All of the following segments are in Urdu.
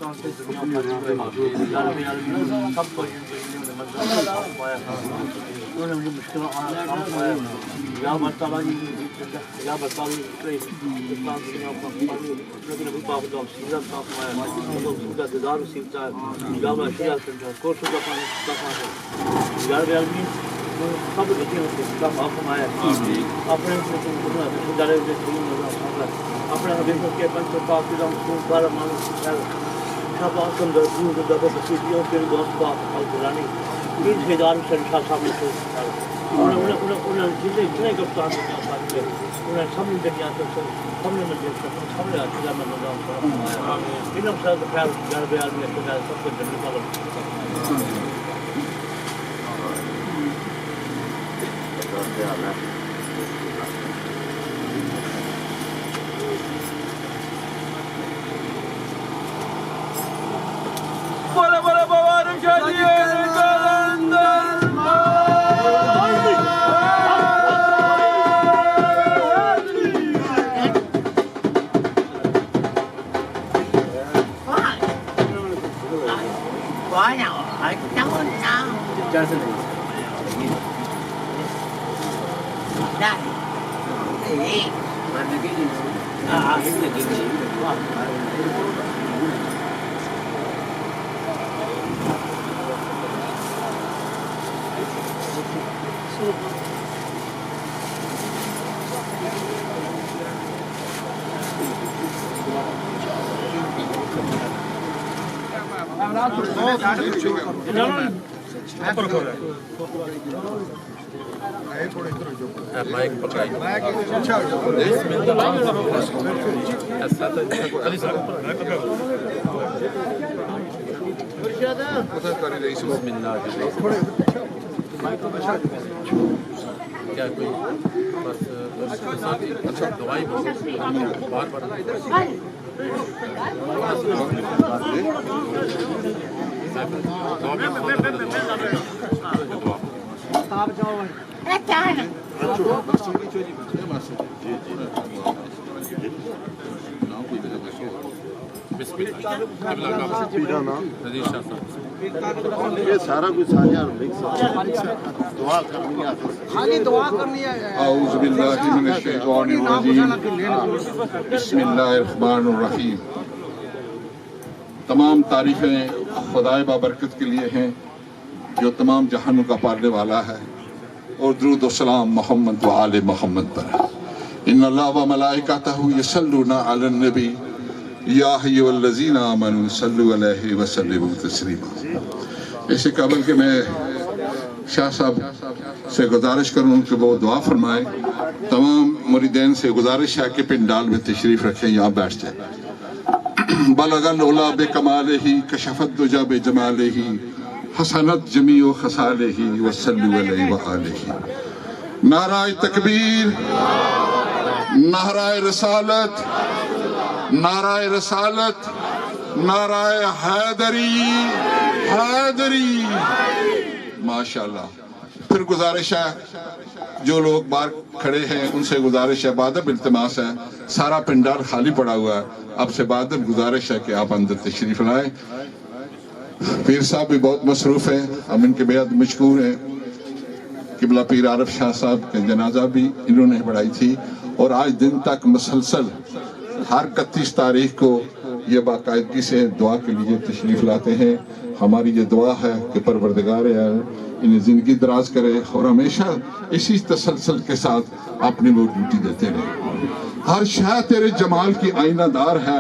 پاکستان سے دنیا سب کو انہوں نے مجھے مشکلات یا برطالہ یا برطالہ اسلام دنیا لیکن ابھی پاک دعا سیدھا صاف ہمارا خدا دیدار رسیبتا ہے یا اللہ شیعہ کرتا ہے کوشش کا پانے یا رب العالمین سب لکھے ہوتے ہیں اسلام آپ ہمارا اپنے ادارے اپنے حبیب کے پنچ پاک کی رحمت بارہ مانو شاہ آسم درسوں کے دبے بسیطیوں کے دوست پاک القرآنی ان ہزار شنشاہ سامنے سے انہیں جتنے کپتان انہیں سب نے دنیا سے سب نے مجھے سب نے اچھا میں نظام فرمایا انہوں سے خیر گھر بیال میں خدا سب کو جنت والا بڑا بڑا بوارم شادی کیا کوئی بس اچھا دوائی بار بار یہ سارا کچھ دعا کرنی ہے اعوذ باللہ من الشیطان الرجیم بسم اللہ الرحمن الرحیم تمام تعریفیں خدائے بابرکت کے لیے ہیں جو تمام جہانوں کا پالنے والا ہے اور درود و سلام محمد و آل محمد پر ان اللہ و ملائکتہ یصلون علی النبی یا ایھا الذین آمنوا صلوا علیہ وسلموا تسلیما۔ اس سے قبل کہ میں شاہ صاحب سے گزارش کروں کہ وہ دعا فرمائے، تمام مریدین سے گزارش ہے کہ پنڈال میں تشریف رکھیں، یہاں بیٹھ جائیں۔ بلغ العلا بکمالہ کشف الدجی بجمالہ حسنت جمیع خصالہ وصلوا علیہ وآلہ۔ نعرہ تکبیر، نعرہ رسالت، نعرہ رسالت، نعرہ حیدری، حیدری، ماشاءاللہ۔ پھر گزارش ہے جو لوگ باہر کھڑے ہیں ان سے گزارش ہے، بادب التماس ہے، سارا پنڈال خالی پڑا ہوا ہے، اب سے بادب گزارش ہے کہ آپ اندر تشریف لائیں۔ پیر صاحب بھی بہت مصروف ہیں، ہم ان کے بیعت مشکور ہیں۔ قبلہ پیر عارف شاہ صاحب کے جنازہ بھی انہوں نے پڑھائی تھی اور آج دن تک مسلسل ہر 31 تاریخ کو یہ باقاعدگی سے دعا کے لیے تشریف لاتے ہیں۔ ہماری یہ دعا ہے کہ پروردگار انہیں زندگی دراز کرے اور ہمیشہ اسی تسلسل کے ساتھ اپنی وہ ڈیوٹی دیتے رہے۔ ہر شے تیرے جمال کی آئینہ دار ہے،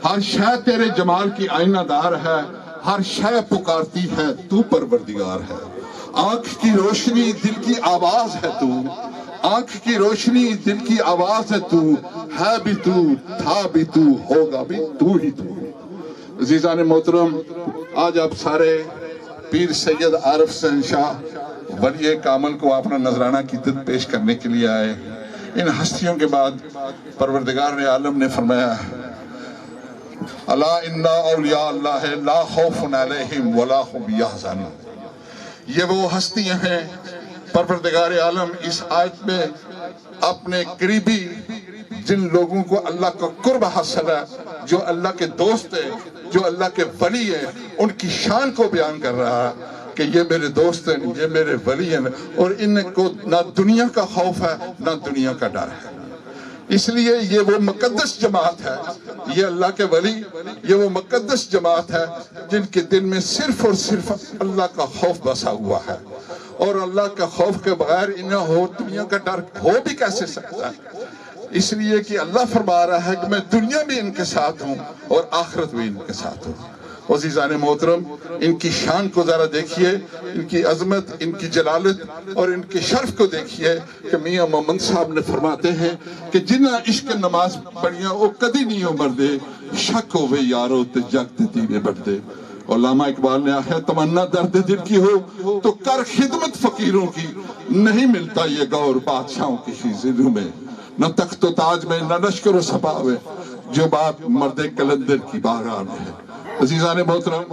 ہر شے تیرے جمال کی آئینہ دار ہے، ہر شے پکارتی ہے تو پروردگار ہے۔ آنکھ کی روشنی دل کی آواز ہے تو، آنکھ کی روشنی دل کی آواز ہے تو، ہے بھی تو، تھا بھی تو، ہوگا بھی تو ہی تو۔ عزیزان محترم، آج آپ سارے پیر سید عارف حسین شاہ ولی کامل کو اپنا نذرانہ عقیدت پیش کرنے کے لیے آئے۔ ان ہستیوں کے بعد پروردگار عالم نے فرمایا الا ان اولیاء اللہ لا خوف علیہم ولا هم یحزنون۔ یہ وہ ہستیاں ہیں پروردگار عالم اس آیت میں اپنے قریبی جن لوگوں کو اللہ کا قرب حاصل ہے جو اللہ کے دوست ہیں، جو اللہ کے ولی ہیں، ان کی شان کو بیان کر رہا ہے کہ یہ میرے دوست ہیں، یہ میرے ولی ہیں، اور ان کو نہ دنیا کا خوف ہے نہ دنیا کا ڈر ہے۔ اس لیے یہ وہ مقدس جماعت ہے، یہ اللہ کے ولی، یہ وہ مقدس جماعت ہے جن کے دل میں صرف اور صرف اللہ کا خوف بسا ہوا ہے، اور اللہ کا خوف کے بغیر انہیں ہو دنیا کا ڈر ہو بھی کیسے سکتا ہے؟ اس لیے کہ اللہ فرما رہا ہے کہ میں دنیا بھی ان کے ساتھ ہوں اور آخرت بھی ان کے ساتھ ہوں۔ عزیزان محترم، ان کی شان کو ذرا دیکھیے، ان کی عظمت، ان کی جلالت اور ان کے شرف کو دیکھیے کہ میاں محمد صاحب نے فرماتے ہیں کہ جنہ عشق نماز پڑھیاں وہ کدی نہیں عمر دے، شک ہوئے یارو تے جگ تے دیوے بڑھ دے۔ علامہ اقبال نے آخر تمنا درد دل کی ہو تو کر خدمت فقیروں کی، نہیں ملتا یہ گور بادشاہوں کی خیزروں میں، نہ تخت و تاج میں نہ لشکر و سپاہ میں، جو بات مرد کلندر کی بارگاہ میں ہے۔ عزیزان محترم،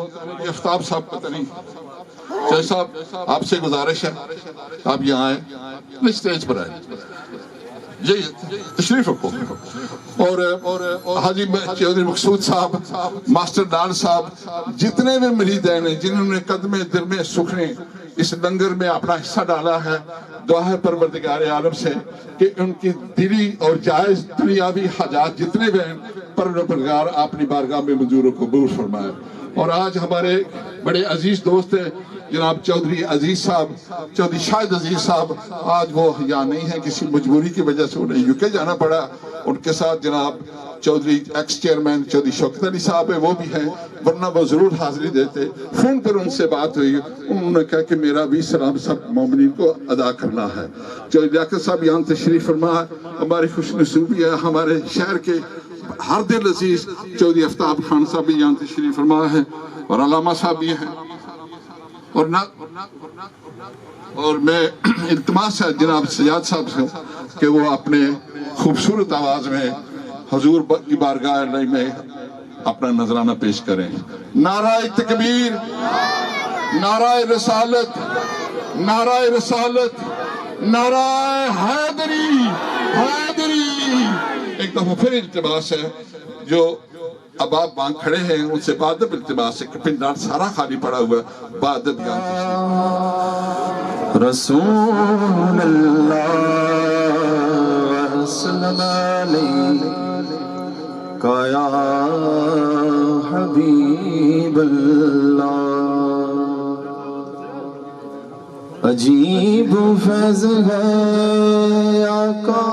یہ آفتاب صاحب پتہ نہیں، چاہے صاحب آپ سے گزارش ہے آپ یہاں آئیں، اسٹیج پر آئیں، یہ تشریف رکھو، اور حاجی چودھری مقصود صاحب، ماسٹر ڈال صاحب، جتنے بھی مریدین ہیں جنہوں نے قدم درم سکھنے اس لنگر میں اپنا حصہ ڈالا ہے، دعا ہے پروردگار عالم سے کہ ان کی دلی اور جائز دنیاوی حاجات جتنے بھی ہیں پروردگار اپنی بارگاہ میں منظور و قبول فرمائے۔ اور آج ہمارے بڑے عزیز دوست ہیں جناب چودھری عزیز صاحب، چودھری شاہد عزیز صاحب، آج وہ یہاں نہیں ہیں، کسی مجبوری کی وجہ سے انہیں یوکے جانا پڑا۔ ان کے ساتھ جناب چودھری ایکس چیئرمین چودھری شوکت علی صاحب ہیں، وہ بھی ہیں، ورنہ وہ ضرور حاضری دیتے۔ فون پر ان سے بات ہوئی، انہوں نے کہا کہ میرا بھی سلام سب مومنین کو ادا کرنا ہے۔ چودھری لیاقت صاحب یہاں تشریف فرما، ہماری خوش نصیبی ہے ہمارے شہر کے ہر دل عزیز چودھری آفتاب خان صاحب بھی یہاں تشریف فرما ہے، اور علامہ صاحب بھی ہیں، اور میں التماس ہے جناب سجاد صاحب سے کہ وہ اپنے خوبصورت آواز میں حضور کی بارگاہ میں اپنا نذرانہ پیش کریں۔ نعرہ تکبیر، نعرہ رسالت، نعرہ رسالت، نعرہ حیدری، حیدری۔ ایک دفعہ پھر التماس ہے، جو اب آپ وہاں کھڑے ہیں ان سے بادب التماس ہے کہ پنڈال سارا خالی پڑا ہوا ہے، بادب رسول اللہ وسلم علیک یا حبیب اللہ۔ عجیب فیض ہے آقا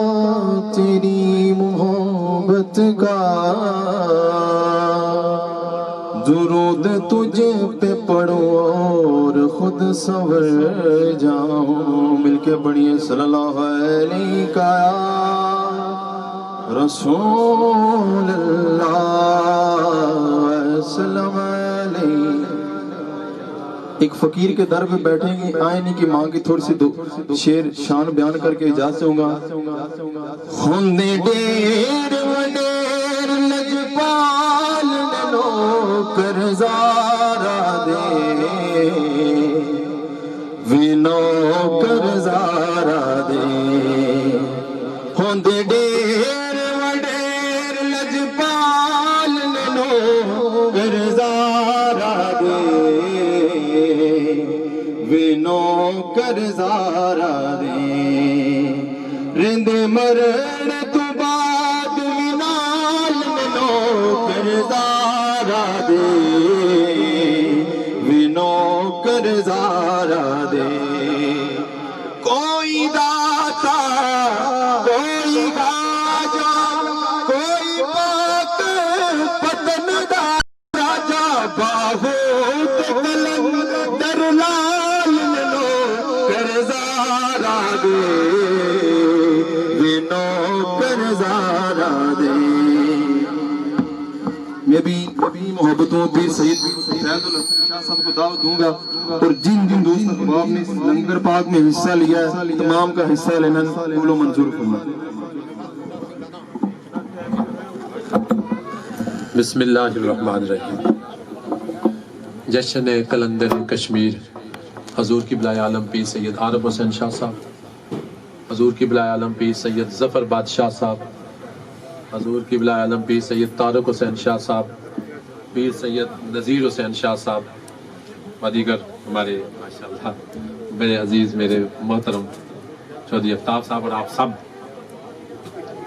تیری محبت کا، درود تجھ پہ پڑھو اور خود سنور جاؤں۔ مل کے پڑھیے صلی اللہ علیہ رسول اللہ وسلم علیہ۔ ایک فقیر کے در پہ بیٹھیں گے، آئیں نہیں کہ ماں کی تھوڑی سی دو شعر شان بیان کر کے اجازت ہوں گا۔ خوندے ڈیر وڈیر لجپال نو کرزارا دے، وینو کرزارا دے۔ خوندے ڈیر وڈیر لجپال نو کرزارا دے، وینو کرزارا دے۔ رندے مرن تو بعد منال وینو کرزارا دے، وینو کرزارا دے۔ کوئی داتا کوئی راجا کوئی پاک پتن دا راجا، باہو کلندر لال نو کرزارا دے، وینو کرزارا دے۔ میں بھی محبتوں پیر سید فیض الحسن شاہ صاحب کو دعوت دوں گا، اور جن جن دوستوں کو آپ نے اس لنگر پاک میں حصہ لیا ہے تمام کا حصہ لینا قبول و منظور فرمائے۔ بسم اللہ الرحمن الرحیم۔ جشن قلندر کشمیر حضور قبلہ عالم پیر سید عارف حسین شاہ صاحب، حضور قبلہ عالم پیر سید ظفر بادشاہ صاحب، حضور قبلہ عالم پیر سید طارق حسین شاہ صاحب، پیر سید نذیر حسین شاہ صاحب و دیگر ہمارے ماشاءاللہ میرے عزیز میرے محترم چودھری آفتاب صاحب اور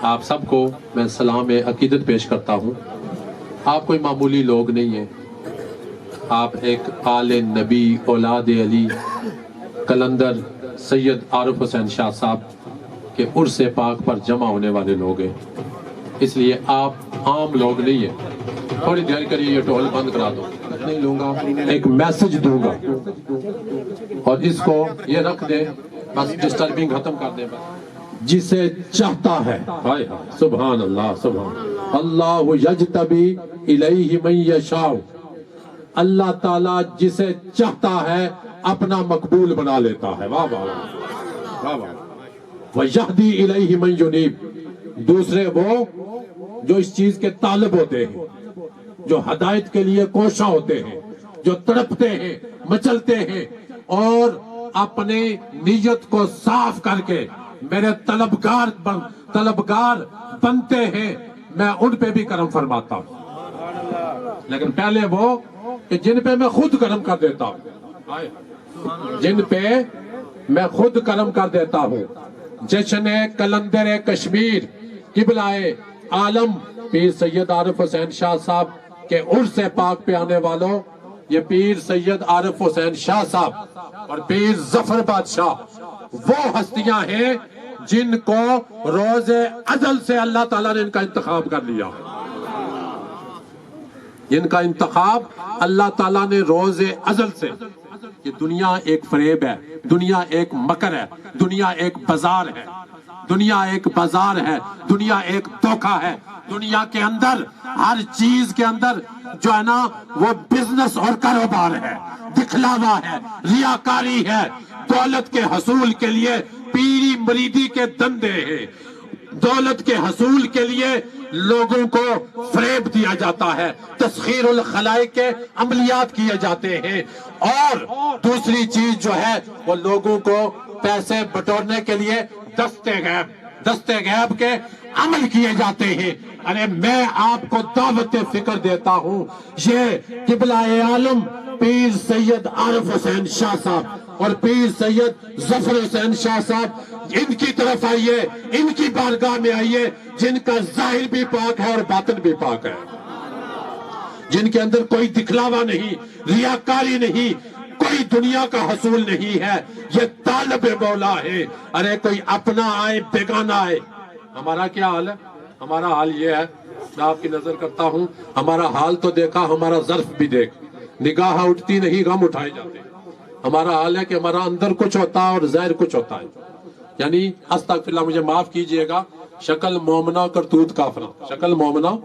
آپ سب کو میں سلام عقیدت پیش کرتا ہوں۔ آپ کوئی معمولی لوگ نہیں ہیں، آپ ایک آل نبی اولاد علی قلندر سید عارف حسین شاہ صاحب کے عرس پاک پر جمع ہونے والے لوگ ہیں، اس لیے آپ عام لوگ نہیں ہیں۔ تھوڑی دیر کریے، یہ ٹول بند کرا دو، نہیں لوں گا، ایک میسج دوں گا اور اس کو یہ رکھ دیں، بس ڈسٹربنگ ختم کر دیں۔ جسے چاہتا ہے، سبحان اللہ سبحان اللہ، یجتبی الیہ من یشاء، اللہ تعالیٰ جسے چاہتا ہے اپنا مقبول بنا لیتا ہے۔ واہ واہ واہ واہ۔ وَيَهْدِي إِلَيْهِ مَن يُنِيبُ، دوسرے وہ جو اس چیز کے طالب ہوتے ہیں، جو ہدایت کے لیے کوشاں ہوتے ہیں، جو تڑپتے ہیں، مچلتے ہیں اور اپنے نیت کو صاف کر کے میرے طلبگار بنتے ہیں، میں ان پہ بھی کرم فرماتا ہوں۔ لیکن پہلے وہ کہ جن پہ میں خود کرم کر دیتا ہوں، جن پہ میں خود کرم کر دیتا ہوں۔ جشن قلندر کشمیر قبلہ عالم پیر سید عارف حسین شاہ صاحب کے عرس پاک پہ آنے والوں، یہ پیر سید عارف حسین شاہ صاحب اور پیر ظفر بادشاہ وہ ہستیاں ہیں جن کو روز ازل سے اللہ تعالیٰ نے ان کا انتخاب کر لیا، جن کا انتخاب اللہ تعالیٰ نے روز ازل سے۔ یہ دنیا ایک فریب ہے، دنیا ایک مکر ہے، دنیا ایک بازار ہے، دنیا ایک بازار ہے، دنیا ایک دھوکہ ہے۔ دنیا کے اندر ہر چیز کے اندر جو ہے نا وہ بزنس اور کاروبار ہے، دکھلاوا ہے، ریاکاری ہے، دولت کے حصول کے لیے پیری مریدی کے دندے ہیں، دولت کے حصول کے لیے لوگوں کو فریب دیا جاتا ہے، تسخیر الخلائق کے عملیات کیے جاتے ہیں، اور دوسری چیز جو ہے وہ لوگوں کو پیسے بٹورنے کے لیے دستے غیب کے عمل کیے جاتے ہیں۔ ارے میں آپ کو دعوت فکر دیتا ہوں، یہ قبلہ عالم پیر سید عارف حسین شاہ صاحب اور پیر سید ظفر حسین شاہ صاحب، ان کی طرف آئیے، ان کی بارگاہ میں آئیے، جن کا ظاہر بھی پاک ہے اور باطن بھی پاک ہے، جن کے اندر کوئی دکھلاوا نہیں، ریاکاری نہیں، کوئی دنیا کا حصول نہیں ہے، یہ طالب مولا ہے۔ ارے کوئی اپنا آئے بیگانہ آئے۔ ہمارا کیا حال ہے؟ ہمارا حال یہ ہے، میں آپ کی نظر کرتا ہوں، ہمارا حال تو دیکھا، ہمارا ظرف بھی دیکھ، نگاہ اٹھتی نہیں، غم اٹھائے جاتے ہیں۔ ہمارا حال ہے کہ ہمارا اندر کچھ ہوتا ہے اور ظاہر کچھ ہوتا ہے، یعنی استغفراللہ، مجھے معاف کیجئے گا، شکل مومنہ کرتوت کافرہ، شکل مومنہ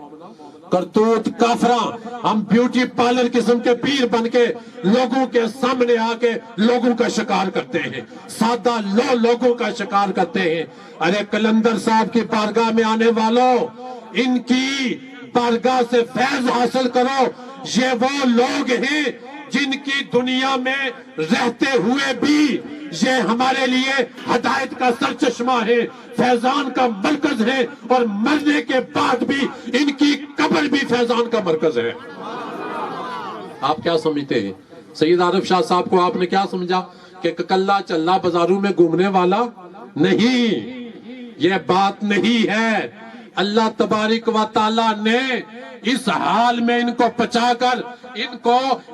کرتوت کافرہ۔ ہم بیوٹی پارلر قسم کے پیر بن کے لوگوں کے سامنے آ کے لوگوں کا شکار کرتے ہیں، سادہ لوگوں کا شکار کرتے ہیں۔ ارے قلندر صاحب کی بارگاہ میں آنے والوں، ان کی بارگاہ سے فیض حاصل کرو۔ یہ وہ لوگ ہیں جن کی دنیا میں رہتے ہوئے بھی یہ ہمارے لیے ہدایت کا سرچشمہ ہے، فیضان کا مرکز ہے، اور مرنے کے بعد بھی ان کی قبر بھی فیضان کا مرکز ہے۔ آپ کیا سمجھتے ہیں؟ سید عارف شاہ صاحب کو آپ نے کیا سمجھا کہ کلہ چلہ بازاروں میں گھومنے والا؟ نہیں، یہ بات نہیں ہے۔ اللہ تبارک و تعالیٰ نے اس حال میں ان کو بچا کر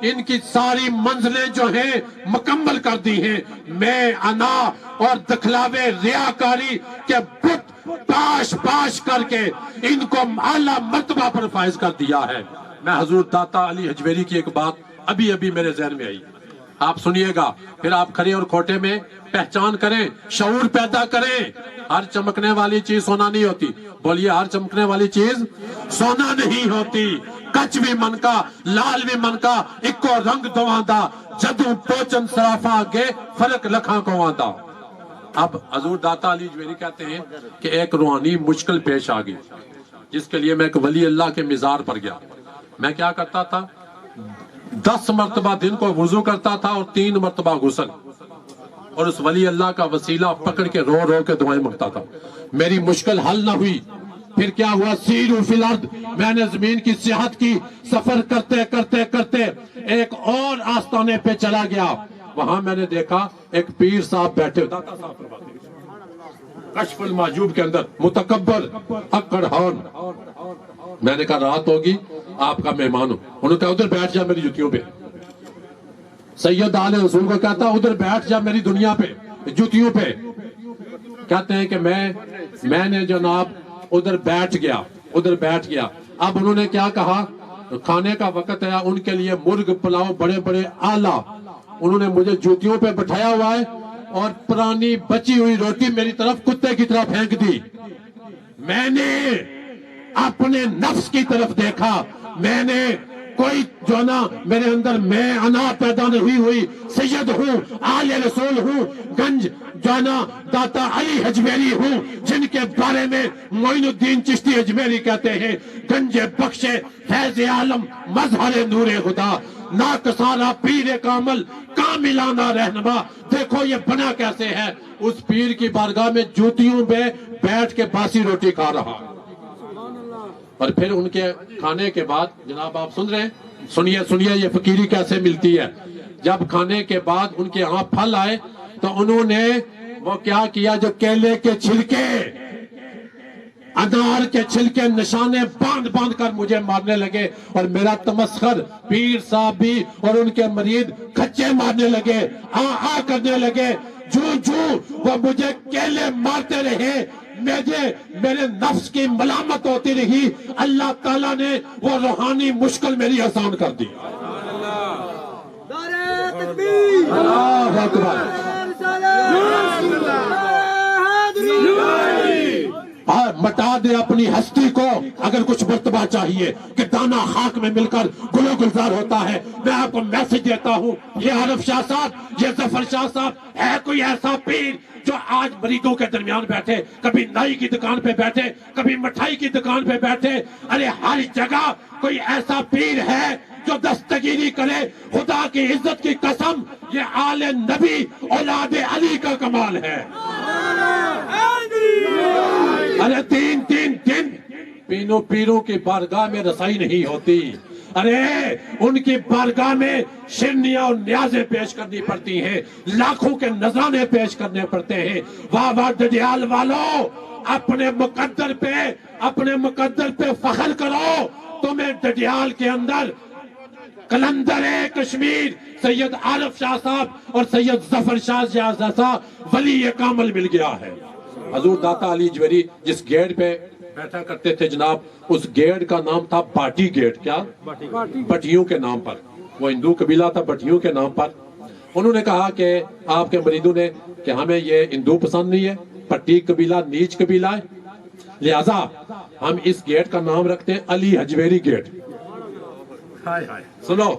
ان کی ساری منزلیں جو ہیں مکمل کر دی ہیں۔ میں انا اور دکھلاوے ریاکاری کے بت پاش کر کے ان کو اعلیٰ مرتبہ پر فائز کر دیا ہے۔ میں حضور داتا علی حجویری کی ایک بات ابھی میرے ذہن میں آئی، آپ سنیے گا، پھر آپ کھڑے اور کھوٹے میں پہچان کریں، شعور پیدا کریں۔ ہر چمکنے والی چیز سونا نہیں ہوتی، بولیے، ہر چمکنے والی چیز سونا نہیں ہوتی۔ کچ بھی من کا، لال بھی من کا، اکو رنگ دواندا، جدوں پوچن سرافا آگے فرق لکھاں کو آندا۔ اب حضور داتا علی حجویری کہتے ہیں کہ ایک روحانی مشکل پیش آ گئی، جس کے لیے میں ایک ولی اللہ کے مزار پر گیا۔ میں کیا کرتا تھا؟ 10 مرتبہ دن کو وضو کرتا تھا اور 3 مرتبہ غسل، اور اس ولی اللہ کا وسیلہ پکڑ کے رو کے دعائیں مانگتا تھا۔ میری مشکل حل نہ ہوئی، پھر کیا ہوا؟ سیرو فی الارض، میں نے زمین کی سیاحت کی، سفر کرتے کرتے کرتے ایک اور آستانے پہ چلا گیا، وہاں میں نے دیکھا ایک پیر صاحب بیٹھے، داتا صاحب فرماتے ہیں کشف المحجوب کے اندر، متکبر اکڑہان۔ میں نے کہا رات ہوگی، آپ کا مہمان ہوں۔ انہوں نے کہا ادھر بیٹھ جا میری جوتیوں پہ۔ سید آل رسول کو کہتا ادھر بیٹھ جا میری دنیا پہ، جوتیوں پہ۔ کہتے ہیں کہ میں نے جناب ادھر بیٹھ گیا۔ اب انہوں نے کیا کہا؟ کھانے کا وقت ہے، ان کے لیے مرغ پلاؤ بڑے بڑے آلہ، انہوں نے مجھے جوتیوں پہ بٹھایا ہوا ہے اور پرانی بچی ہوئی روٹی میری طرف کتے کی طرح پھینک دی۔ میں نے اپنے نفس کی طرف دیکھا، میں نے کوئی جو نا میرے اندر میں انا پیدا نہیں ہوئی، سید ہوں، آل رسول ہوں، گنج جو نا داتا علی حجویری ہوں، جن کے بارے میں معین الدین چشتی حجویری کہتے ہیں گنج بخش فیض عالم مظہر نور خدا، ناکسارا پیر کامل کاملانہ رہنما۔ دیکھو یہ بنا کیسے ہے، اس پیر کی بارگاہ میں جوتیوں پہ بیٹھ کے باسی روٹی کھا رہا۔ اور پھر ان کے کھانے کے بعد جناب آپ سن رہے ہیں، سنیے یہ فقیری کیسے ملتی ہے۔ جب کھانے کے بعد ان کے ہاں پھل آئے تو انہوں نے وہ کیا کیا، جو کیلے کے چھلکے، انار کے چھلکے نشانے باندھ کر مجھے مارنے لگے، اور میرا تمسخر پیر صاحب بھی اور ان کے مرید کھچے مارنے لگے، آ کرنے لگے۔ جو وہ مجھے کیلے مارتے رہے، میرے نفس کی ملامت ہوتی رہی، اللہ تعالیٰ نے وہ روحانی مشکل میری آسان کر دی۔ اللہ اکبر۔ مٹا دے اپنی ہستی کو اگر کچھ مرتبہ چاہیے کہ دانا خاک میں مل کر گل و گلزار ہوتا ہے۔ میں آپ کو میسج دیتا ہوں، یہ عارف شاہ صاحب، یہ ظفر شاہ صاحب، ہے کوئی ایسا پیر جو آج مریدوں کے درمیان بیٹھے، کبھی نائی کی دکان پہ بیٹھے، کبھی مٹھائی کی دکان پہ بیٹھے، ارے ہر جگہ کوئی ایسا پیر ہے جو دستگیری کرے؟ خدا کی عزت کی قسم، یہ آل نبی اولاد علی کا کمال ہے۔ ارے تین دن پیروں کی بارگاہ میں رسائی نہیں ہوتی، ارے ان کی بارگاہ میں شرنیاں اور نیازیں پیش کرنی پڑتی ہیں، لاکھوں کے نذرانے پیش کرنے پڑتے ہیں۔ واہ واہ دجال والو، اپنے مقدر پہ فخر کرو۔ تمہیں دجال کے اندر کلندر کشمیر سید عارف شاہ صاحب اور سید ظفر شاہ جیسا ولی کامل مل گیا ہے۔ حضور داتا علی حجویری جس گیٹ پہ بیٹھا کرتے تھے جناب، اس گیٹ کا نام تھا باٹی گیٹ۔ کیا؟ بٹیوں کے نام پر، وہ ہندو قبیلہ تھا، بٹیوں کے نام پر۔ انہوں نے کہا کہ آپ کے مریدوں نے کہ ہمیں یہ ہندو پسند نہیں ہے، پٹی قبیلہ نیچ قبیلہ ہے، لہذا ہم اس گیٹ کا نام رکھتے ہیں علی حجویری گیٹ۔ سنو،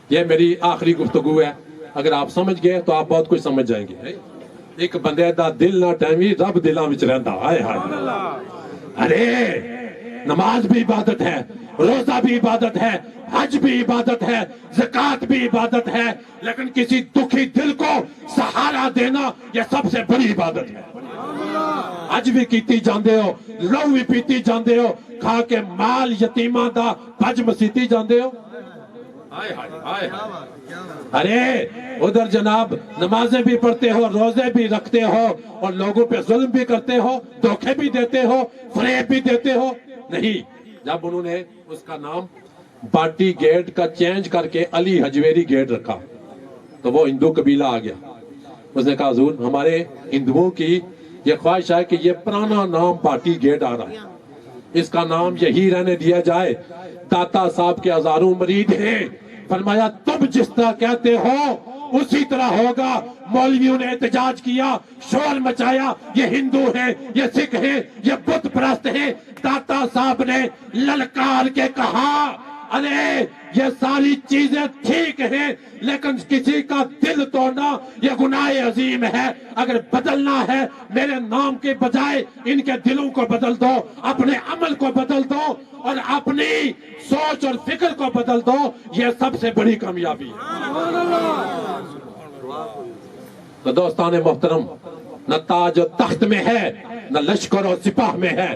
یہ میری آخری گفتگو ہے، اگر آپ سمجھ گئے تو آپ بہت کچھ سمجھ جائیں گے۔ ایک بندے دا دل نہ ٹیمی، رب دلاں وچ رہندا۔ ہائے ہائے، ارے نماز بھی عبادت ہے، روزہ بھی عبادت ہے، حج بھی عبادت ہے، زکوٰۃ بھی عبادت ہے، لیکن کسی دکھی دل کو سہارا دینا یہ سب سے بڑی عبادت ہے۔ حج بھی کیتی جاندے ہو، لو بھی پیتی جاندے ہو، کھا کے مال یتیماں دا بج مسیتی جاندے ہو۔ ارے ادھر جناب نمازیں بھی پڑھتے ہو، روزے بھی رکھتے ہو، اور لوگوں پہ ظلم بھی کرتے ہو، دھوکے بھی دیتے ہو، فریب بھی دیتے ہو۔ نہیں، جب انہوں نے اس کا نام باٹی گیٹ کا چینج کر کے علی حجویری گیٹ رکھا تو وہ ہندو قبیلہ آ گیا۔ اس نے کہا حضور ہمارے ہندوؤں کی یہ خواہش ہے کہ یہ پرانا نام باٹی گیٹ آ رہا ہے، اس کا نام یہی رہنے دیا جائے۔ داتا صاحب کے ہزاروں مرید ہیں، فرمایا تم جس طرح کہتے ہو اسی طرح ہوگا۔ مولویوں نے احتجاج کیا، شور مچایا، یہ ہندو ہیں، یہ سکھ ہیں، یہ بت پرست ہیں۔ داتا صاحب نے للکار کے کہا ارے یہ ساری چیزیں ٹھیک ہیں، لیکن کسی کا دل توڑنا یہ گناہ عظیم ہے۔ اگر بدلنا ہے میرے نام کے بجائے ان کے دلوں کو بدل دو، اپنے عمل کو بدل دو، اور اپنی سوچ اور فکر کو بدل دو، یہ سب سے بڑی کامیابی ہے۔ تو دوستان محترم، نہ تاج و تخت میں ہے، نہ لشکر و سپاہ میں ہے،